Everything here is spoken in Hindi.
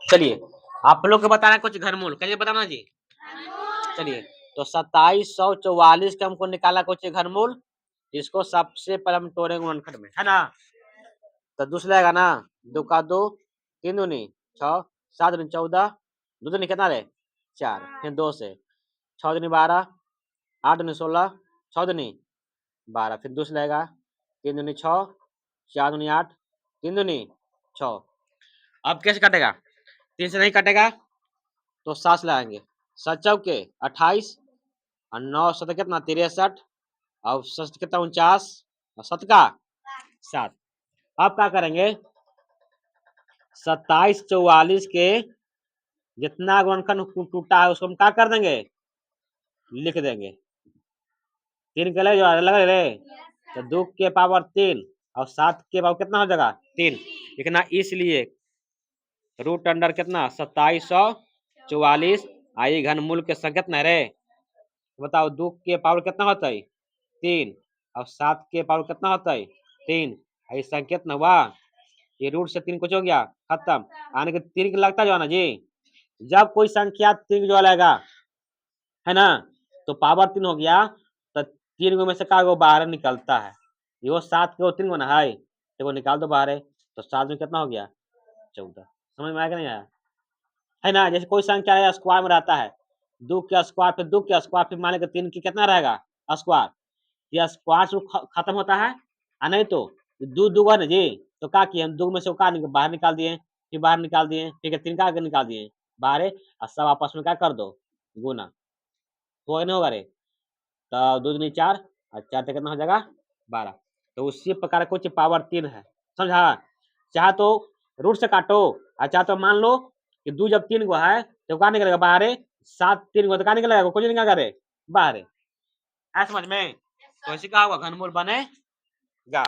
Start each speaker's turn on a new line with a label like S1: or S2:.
S1: चलिए आप लोग को बताना कुछ घनमूल, कैसे बताना जी। चलिए तो 2744 का हमको निकाला कुछ घनमूल, जिसको सबसे पहले हम तोड़ेंगे गुणनखंड में, है ना। तो दूसरा रहेगा ना, 2 का 2, 3 दूनी 6, 7 दूनी 14, 2 दूनी कितना रहे 4, फिर 2 से 6 दूनी 12, 8 दूनी 16, 6 दूनी 12, फिर दूसरा रहेगा 3 दूनी 6, 4 दूनी 8, 3 दूनी 6। अब कैसे कटेगा, 3 से नहीं कटेगा तो 7 लगाएंगे, 7 चौके 28 और 9 7 कितना 63 और 7 कितना 49 और 7 का 7। अब क्या करेंगे, 2744 के जितना गुणनखंड टूटा है उसको हम क्या कर देंगे, लिख देंगे। 3 के लिए जो अलग रे, तो 2 के पावर 3 और 7 के पावर कितना हो जाएगा 3, लिखना इसलिए रूट अंडर कितना 2744 आई घनमूल के संख्या कितना रे, बताओ 2 के पावर कितना होता है 3 और 7 के पावर कितना होता है 3, आई संख्या कितना हुआ, ये रूट से 3 कुछ हो गया खत्म, आने के 3 के लगता जो ना जी, जब कोई संख्या 3 जो लगेगा है ना, तो पावर 3 हो गया, तो 3 गो में से का गो बाहर निकलता है, ये 7 के 3 गो ना है, देखो निकाल दो बाहर, तो 7 में कितना हो गया 14। समझ में आया कि नहीं आया, है ना। जैसे कोई संख्या स्क्वायर में रहता है, 2 के स्क्वायर फिर 2 के स्क्वायर फिर माने 3 की कितना रहेगा स्क्वायर, ये स्क्वायर से खत्म होता है, और नहीं तो 2 2 है ना जी, तो क्या किए हम 2 में से बाहर निकाल दिए, फिर बाहर निकाल दिए, ठीक है 3 का आगे निकाल दिए बाहर, और सब आपस में क्या कर दो गुना, तो नहीं होगा रे, तो 2 दूनी 4 और 4 से कितना हो जाएगा 12। तो उसी प्रकार कुछ पावर 3 है, समझा। चाहे तो रूट से काटो, और चाहे तो मान लो कि 2 जब 3 गो है तो क्या निकलेगा बाहर, 7 3 गो तो क्या निकलेगा कुछ निकलेगा रे बाहर, ऐसा समझ में। तो ऐसे क्या होगा घनमूल बनेगा।